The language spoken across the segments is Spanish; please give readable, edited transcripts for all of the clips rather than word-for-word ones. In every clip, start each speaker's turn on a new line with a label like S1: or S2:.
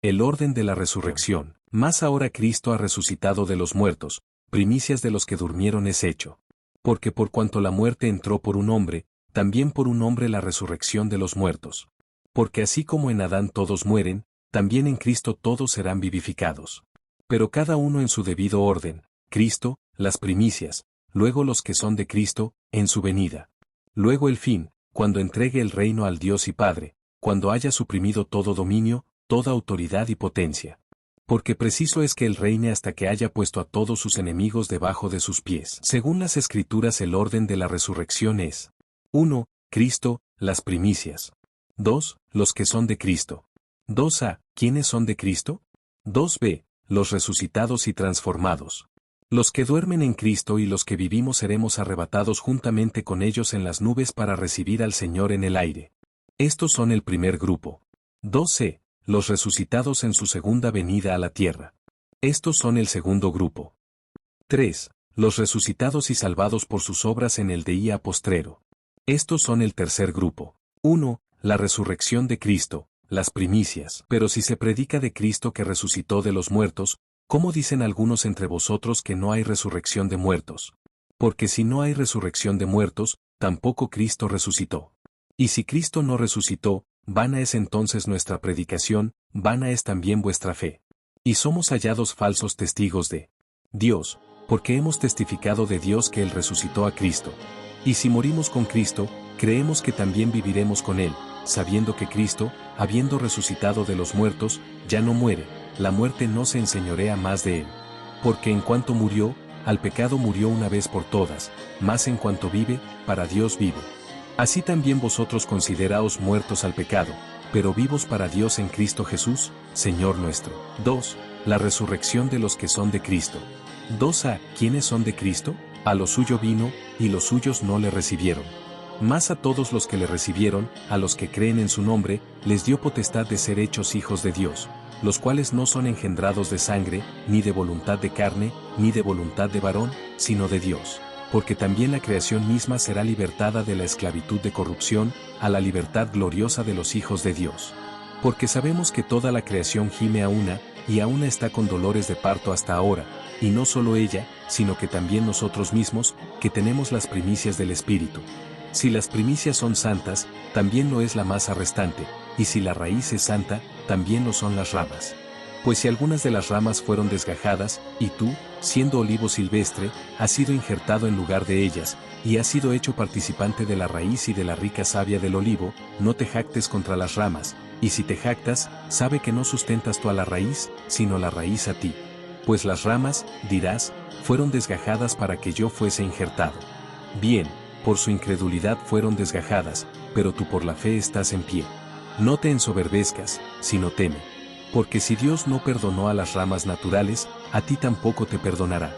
S1: El orden de la resurrección. Mas ahora Cristo ha resucitado de los muertos, primicias de los que durmieron es hecho. Porque por cuanto la muerte entró por un hombre, también por un hombre la resurrección de los muertos. Porque así como en Adán todos mueren, también en Cristo todos serán vivificados. Pero cada uno en su debido orden, Cristo, las primicias, luego los que son de Cristo, en su venida. Luego el fin, cuando entregue el reino al Dios y Padre, cuando haya suprimido todo dominio, toda autoridad y potencia. Porque preciso es que Él reine hasta que haya puesto a todos sus enemigos debajo de sus pies. Según las Escrituras el orden de la resurrección es: 1. Cristo, las primicias. 2. Los que son de Cristo. 2a. ¿Quiénes son de Cristo? 2b. Los resucitados y transformados. Los que duermen en Cristo y los que vivimos seremos arrebatados juntamente con ellos en las nubes para recibir al Señor en el aire. Estos son el primer grupo. 2c. Los resucitados en su segunda venida a la tierra. Estos son el segundo grupo. 3. Los resucitados y salvados por sus obras en el día postrero. Estos son el tercer grupo. 1. La resurrección de Cristo, las primicias. Pero si se predica de Cristo que resucitó de los muertos, ¿cómo dicen algunos entre vosotros que no hay resurrección de muertos? Porque si no hay resurrección de muertos, tampoco Cristo resucitó. Y si Cristo no resucitó, vana es entonces nuestra predicación, vana es también vuestra fe. Y somos hallados falsos testigos de Dios, porque hemos testificado de Dios que Él resucitó a Cristo. Y si morimos con Cristo, creemos que también viviremos con Él, sabiendo que Cristo, habiendo resucitado de los muertos, ya no muere, la muerte no se enseñorea más de Él. Porque en cuanto murió, al pecado murió una vez por todas, mas en cuanto vive, para Dios vive. Así también vosotros consideraos muertos al pecado, pero vivos para Dios en Cristo Jesús, Señor nuestro. 2. La resurrección de los que son de Cristo. 2a. ¿Quiénes son de Cristo? A lo suyo vino, y los suyos no le recibieron. Mas a todos los que le recibieron, a los que creen en su nombre, les dio potestad de ser hechos hijos de Dios, los cuales no son engendrados de sangre, ni de voluntad de carne, ni de voluntad de varón, sino de Dios. Porque también la creación misma será libertada de la esclavitud de corrupción, a la libertad gloriosa de los hijos de Dios. Porque sabemos que toda la creación gime a una, y a una está con dolores de parto hasta ahora, y no solo ella, sino que también nosotros mismos, que tenemos las primicias del Espíritu. Si las primicias son santas, también lo es la masa restante, y si la raíz es santa, también lo son las ramas. Pues si algunas de las ramas fueron desgajadas, y tú, siendo olivo silvestre, has sido injertado en lugar de ellas, y has sido hecho participante de la raíz y de la rica savia del olivo, no te jactes contra las ramas, y si te jactas, sabe que no sustentas tú a la raíz, sino la raíz a ti. Pues las ramas, dirás, fueron desgajadas para que yo fuese injertado. Bien, por su incredulidad fueron desgajadas, pero tú por la fe estás en pie. No te ensoberbezcas, sino teme. Porque si Dios no perdonó a las ramas naturales, a ti tampoco te perdonará.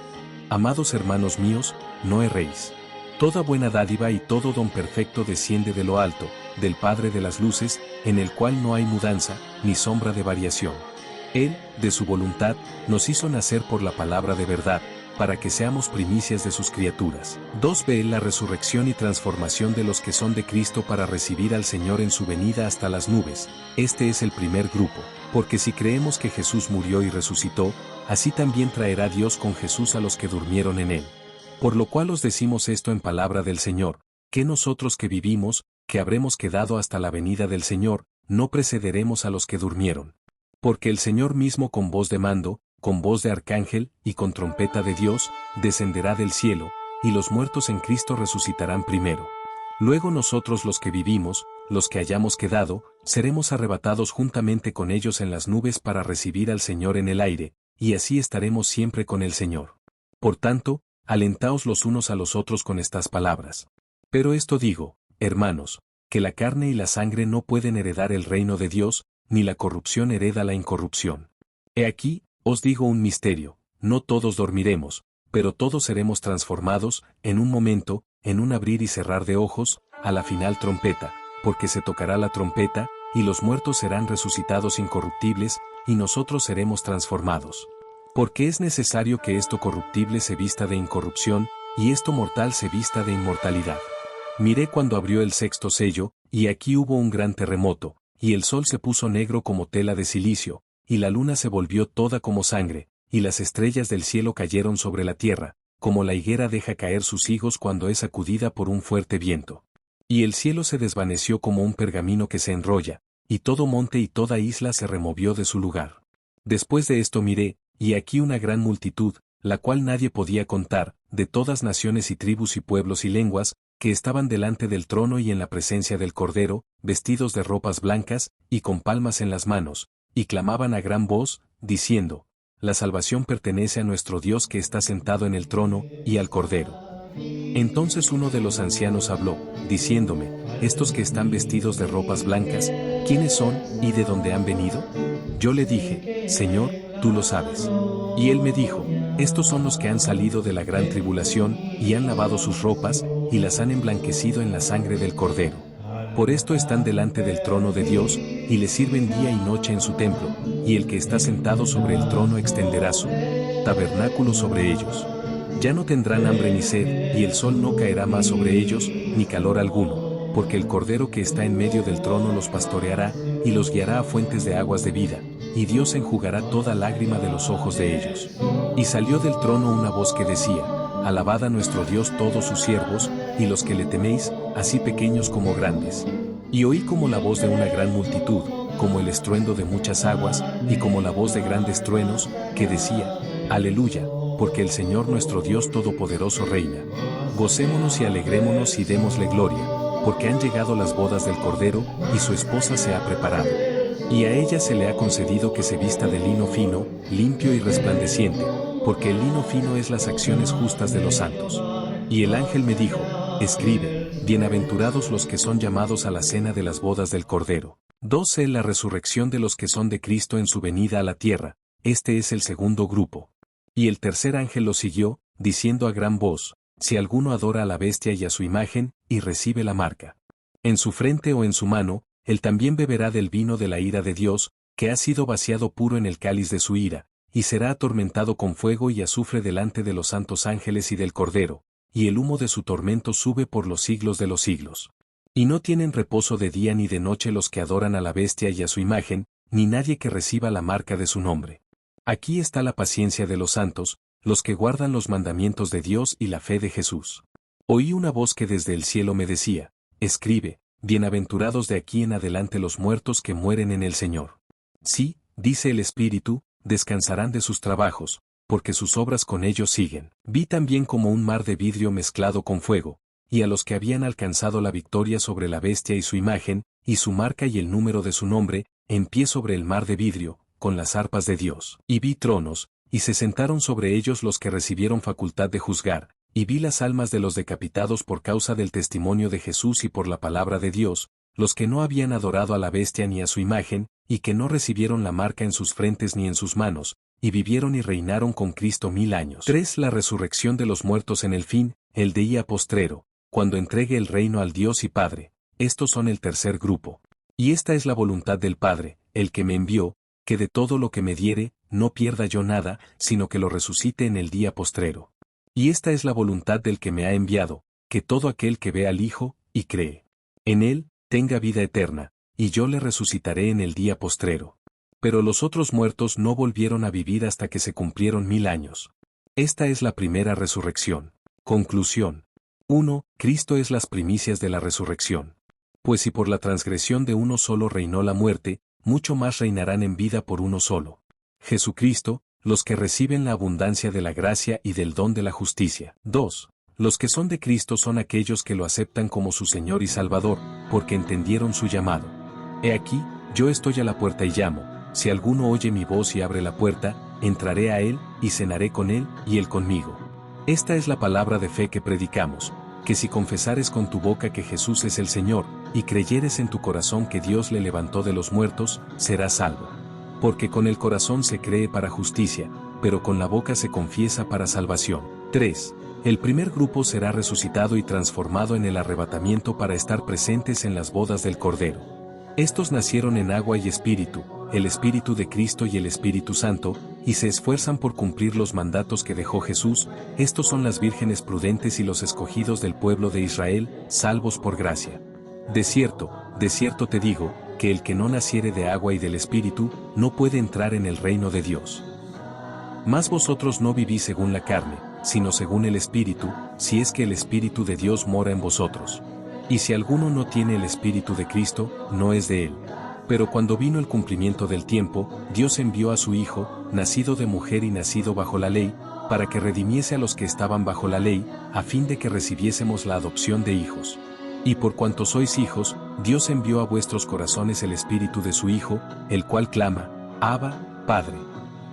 S1: Amados hermanos míos, no erréis. Toda buena dádiva y todo don perfecto desciende de lo alto, del Padre de las luces, en el cual no hay mudanza, ni sombra de variación. Él, de su voluntad, nos hizo nacer por la palabra de verdad, para que seamos primicias de sus criaturas. 2b. La resurrección y transformación de los que son de Cristo para recibir al Señor en su venida hasta las nubes. Este es el primer grupo. Porque si creemos que Jesús murió y resucitó, así también traerá Dios con Jesús a los que durmieron en Él. Por lo cual os decimos esto en palabra del Señor, que nosotros que vivimos, que habremos quedado hasta la venida del Señor, no precederemos a los que durmieron. Porque el Señor mismo con voz de mando, con voz de arcángel y con trompeta de Dios, descenderá del cielo, y los muertos en Cristo resucitarán primero. Luego nosotros los que vivimos, los que hayamos quedado, seremos arrebatados juntamente con ellos en las nubes para recibir al Señor en el aire, y así estaremos siempre con el Señor. Por tanto, alentaos los unos a los otros con estas palabras. Pero esto digo, hermanos, que la carne y la sangre no pueden heredar el reino de Dios, ni la corrupción hereda la incorrupción. He aquí, os digo un misterio, no todos dormiremos, pero todos seremos transformados, en un momento, en un abrir y cerrar de ojos, a la final trompeta, porque se tocará la trompeta, y los muertos serán resucitados incorruptibles, y nosotros seremos transformados. Porque es necesario que esto corruptible se vista de incorrupción, y esto mortal se vista de inmortalidad. Miré cuando abrió el sexto sello, y aquí hubo un gran terremoto, y el sol se puso negro como tela de cilicio, y la luna se volvió toda como sangre, y las estrellas del cielo cayeron sobre la tierra, como la higuera deja caer sus higos cuando es sacudida por un fuerte viento. Y el cielo se desvaneció como un pergamino que se enrolla, y todo monte y toda isla se removió de su lugar. Después de esto miré, y aquí una gran multitud, la cual nadie podía contar, de todas naciones y tribus y pueblos y lenguas, que estaban delante del trono y en la presencia del Cordero, vestidos de ropas blancas, y con palmas en las manos, y clamaban a gran voz, diciendo: La salvación pertenece a nuestro Dios que está sentado en el trono, y al Cordero. Entonces uno de los ancianos habló, diciéndome: Estos que están vestidos de ropas blancas, ¿quiénes son, y de dónde han venido? Yo le dije: Señor, tú lo sabes. Y él me dijo: Estos son los que han salido de la gran tribulación, y han lavado sus ropas, y las han emblanquecido en la sangre del Cordero. Por esto están delante del trono de Dios, y le sirven día y noche en su templo, y el que está sentado sobre el trono extenderá su tabernáculo sobre ellos. Ya no tendrán hambre ni sed, y el sol no caerá más sobre ellos, ni calor alguno, porque el Cordero que está en medio del trono los pastoreará, y los guiará a fuentes de aguas de vida, y Dios enjugará toda lágrima de los ojos de ellos. Y salió del trono una voz que decía: Alabad a nuestro Dios todos sus siervos, y los que le teméis, así pequeños como grandes. Y oí como la voz de una gran multitud, como el estruendo de muchas aguas, y como la voz de grandes truenos, que decía: Aleluya, porque el Señor nuestro Dios Todopoderoso reina. Gocémonos y alegrémonos y démosle gloria, porque han llegado las bodas del Cordero, y su esposa se ha preparado. Y a ella se le ha concedido que se vista de lino fino, limpio y resplandeciente, porque el lino fino es las acciones justas de los santos. Y el ángel me dijo: Escribe: Bienaventurados los que son llamados a la cena de las bodas del Cordero. 12. La resurrección de los que son de Cristo en su venida a la tierra. Este es el segundo grupo. Y el tercer ángel lo siguió, diciendo a gran voz: Si alguno adora a la bestia y a su imagen, y recibe la marca en su frente o en su mano, él también beberá del vino de la ira de Dios, que ha sido vaciado puro en el cáliz de su ira, y será atormentado con fuego y azufre delante de los santos ángeles y del Cordero, y el humo de su tormento sube por los siglos de los siglos. Y no tienen reposo de día ni de noche los que adoran a la bestia y a su imagen, ni nadie que reciba la marca de su nombre. Aquí está la paciencia de los santos, los que guardan los mandamientos de Dios y la fe de Jesús. Oí una voz que desde el cielo me decía: Escribe: Bienaventurados de aquí en adelante los muertos que mueren en el Señor. Sí, dice el Espíritu, descansarán de sus trabajos, porque sus obras con ellos siguen. Vi también como un mar de vidrio mezclado con fuego, y a los que habían alcanzado la victoria sobre la bestia y su imagen, y su marca y el número de su nombre, en pie sobre el mar de vidrio, con las arpas de Dios. Y vi tronos, y se sentaron sobre ellos los que recibieron facultad de juzgar, y vi las almas de los decapitados por causa del testimonio de Jesús y por la palabra de Dios, los que no habían adorado a la bestia ni a su imagen, y que no recibieron la marca en sus frentes ni en sus manos, y vivieron y reinaron con Cristo 1000 años. 3. La resurrección de los muertos en el fin, el día postrero, cuando entregue el reino al Dios y Padre. Estos son el tercer grupo. Y esta es la voluntad del Padre, el que me envió, que de todo lo que me diere, no pierda yo nada, sino que lo resucite en el día postrero. Y esta es la voluntad del que me ha enviado, que todo aquel que ve al Hijo, y cree en él, tenga vida eterna, y yo le resucitaré en el día postrero. Pero los otros muertos no volvieron a vivir hasta que se cumplieron 1000 años. Esta es la primera resurrección. Conclusión. 1. Cristo es las primicias de la resurrección. Pues si por la transgresión de uno solo reinó la muerte, mucho más reinarán en vida por uno solo, Jesucristo, los que reciben la abundancia de la gracia y del don de la justicia. 2. Los que son de Cristo son aquellos que lo aceptan como su Señor y Salvador, porque entendieron su llamado. He aquí, yo estoy a la puerta y llamo: si alguno oye mi voz y abre la puerta, entraré a él, y cenaré con él, y él conmigo. Esta es la palabra de fe que predicamos, que si confesares con tu boca que Jesús es el Señor, y creyeres en tu corazón que Dios le levantó de los muertos, serás salvo. Porque con el corazón se cree para justicia, pero con la boca se confiesa para salvación. 3. El primer grupo será resucitado y transformado en el arrebatamiento para estar presentes en las bodas del Cordero. Estos nacieron en agua y espíritu, el Espíritu de Cristo y el Espíritu Santo, y se esfuerzan por cumplir los mandatos que dejó Jesús. Estos son las vírgenes prudentes y los escogidos del pueblo de Israel, salvos por gracia. De cierto te digo, que el que no naciere de agua y del Espíritu, no puede entrar en el reino de Dios. Mas vosotros no vivís según la carne, sino según el Espíritu, si es que el Espíritu de Dios mora en vosotros. Y si alguno no tiene el Espíritu de Cristo, no es de él. Pero cuando vino el cumplimiento del tiempo, Dios envió a su Hijo, nacido de mujer y nacido bajo la ley, para que redimiese a los que estaban bajo la ley, a fin de que recibiésemos la adopción de hijos. Y por cuanto sois hijos, Dios envió a vuestros corazones el Espíritu de su Hijo, el cual clama, Abba, Padre.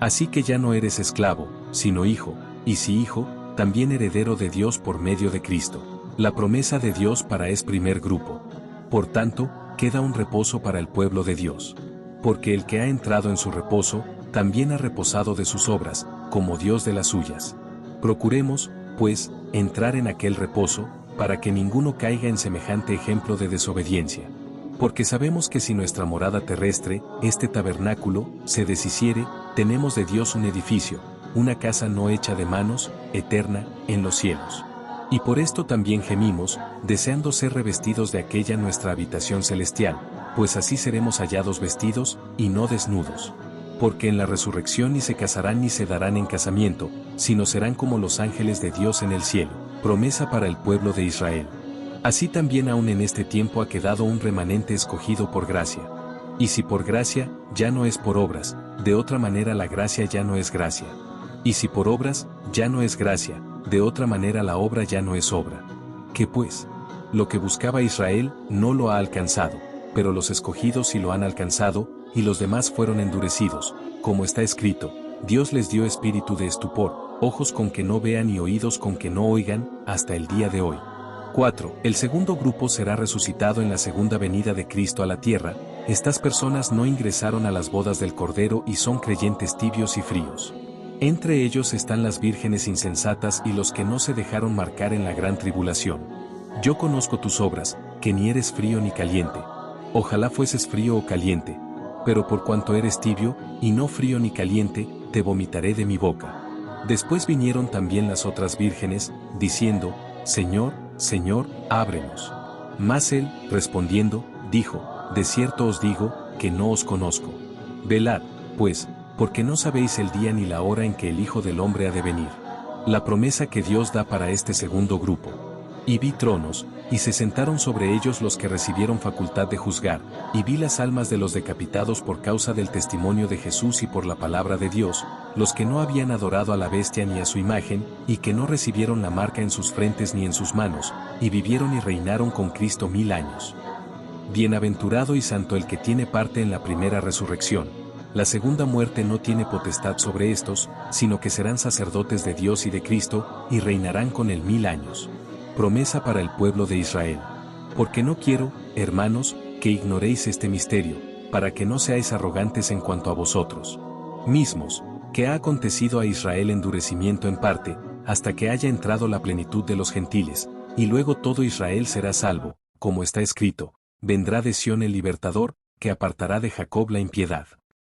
S1: Así que ya no eres esclavo, sino hijo, y si hijo, también heredero de Dios por medio de Cristo. La promesa de Dios para es primer grupo. Por tanto, queda un reposo para el pueblo de Dios. Porque el que ha entrado en su reposo, también ha reposado de sus obras, como Dios de las suyas. Procuremos, pues, entrar en aquel reposo, para que ninguno caiga en semejante ejemplo de desobediencia. Porque sabemos que si nuestra morada terrestre, este tabernáculo, se deshiciere, tenemos de Dios un edificio, una casa no hecha de manos, eterna, en los cielos. Y por esto también gemimos, deseando ser revestidos de aquella nuestra habitación celestial, pues así seremos hallados vestidos, y no desnudos. Porque en la resurrección ni se casarán ni se darán en casamiento, sino serán como los ángeles de Dios en el cielo, promesa para el pueblo de Israel. Así también aún en este tiempo ha quedado un remanente escogido por gracia. Y si por gracia, ya no es por obras, de otra manera la gracia ya no es gracia. Y si por obras, ya no es gracia, de otra manera la obra ya no es obra. ¿Qué pues? Lo que buscaba Israel, no lo ha alcanzado, pero los escogidos sí lo han alcanzado, y los demás fueron endurecidos, como está escrito, Dios les dio espíritu de estupor, ojos con que no vean y oídos con que no oigan, hasta el día de hoy. 4. El segundo grupo será resucitado en la segunda venida de Cristo a la tierra. Estas personas no ingresaron a las bodas del Cordero y son creyentes tibios y fríos. Entre ellos están las vírgenes insensatas y los que no se dejaron marcar en la gran tribulación. Yo conozco tus obras, que ni eres frío ni caliente. Ojalá fueses frío o caliente. Pero por cuanto eres tibio, y no frío ni caliente, te vomitaré de mi boca. Después vinieron también las otras vírgenes, diciendo, Señor, Señor, ábrenos. Mas él, respondiendo, dijo, de cierto os digo, que no os conozco. Velad, pues, porque no sabéis el día ni la hora en que el Hijo del Hombre ha de venir. La promesa que Dios da para este segundo grupo. Y vi tronos, y se sentaron sobre ellos los que recibieron facultad de juzgar, y vi las almas de los decapitados por causa del testimonio de Jesús y por la palabra de Dios, los que no habían adorado a la bestia ni a su imagen, y que no recibieron la marca en sus frentes ni en sus manos, y vivieron y reinaron con Cristo 1000 años. Bienaventurado y santo el que tiene parte en la primera resurrección. La segunda muerte no tiene potestad sobre estos, sino que serán sacerdotes de Dios y de Cristo, y reinarán con él 1000 años. Promesa para el pueblo de Israel. Porque no quiero, hermanos, que ignoréis este misterio, para que no seáis arrogantes en cuanto a vosotros mismos, que ha acontecido a Israel endurecimiento en parte, hasta que haya entrado la plenitud de los gentiles, y luego todo Israel será salvo, como está escrito, vendrá de Sión el libertador, que apartará de Jacob la impiedad.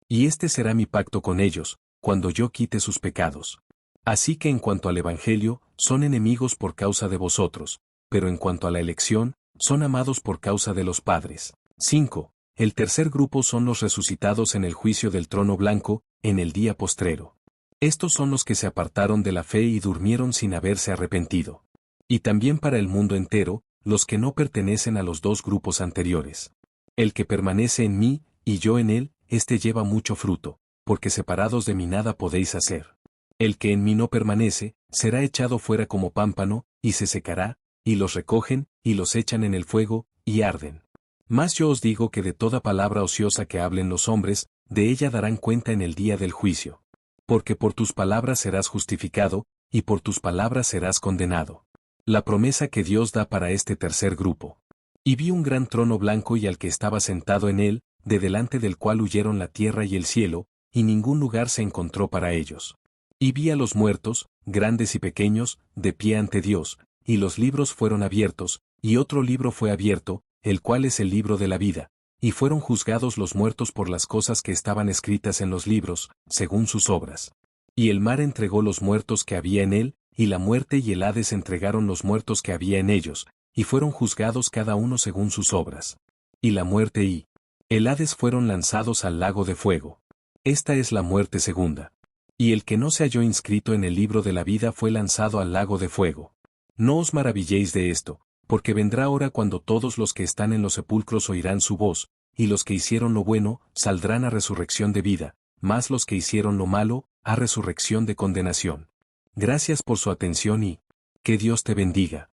S1: Y este será mi pacto con ellos, cuando yo quite sus pecados. Así que en cuanto al Evangelio, son enemigos por causa de vosotros, pero en cuanto a la elección, son amados por causa de los padres. 5. El tercer grupo son los resucitados en el juicio del trono blanco, en el día postrero. Estos son los que se apartaron de la fe y durmieron sin haberse arrepentido. Y también para el mundo entero, los que no pertenecen a los dos grupos anteriores. El que permanece en mí, y yo en él, éste lleva mucho fruto, porque separados de mí nada podéis hacer. El que en mí no permanece, será echado fuera como pámpano, y se secará, y los recogen, y los echan en el fuego, y arden. Mas yo os digo que de toda palabra ociosa que hablen los hombres, de ella darán cuenta en el día del juicio. Porque por tus palabras serás justificado, y por tus palabras serás condenado. La promesa que Dios da para este tercer grupo. Y vi un gran trono blanco y al que estaba sentado en él, de delante del cual huyeron la tierra y el cielo, y ningún lugar se encontró para ellos. Y vi a los muertos, grandes y pequeños, de pie ante Dios, y los libros fueron abiertos, y otro libro fue abierto, el cual es el libro de la vida, y fueron juzgados los muertos por las cosas que estaban escritas en los libros, según sus obras. Y el mar entregó los muertos que había en él, y la muerte y el Hades entregaron los muertos que había en ellos, y fueron juzgados cada uno según sus obras. Y la muerte y El Hades fueron lanzados al lago de fuego. Esta es la muerte segunda. Y el que no se halló inscrito en el libro de la vida fue lanzado al lago de fuego. No os maravilléis de esto, porque vendrá hora cuando todos los que están en los sepulcros oirán su voz, y los que hicieron lo bueno, saldrán a resurrección de vida, mas los que hicieron lo malo, a resurrección de condenación. Gracias por su atención y que Dios te bendiga.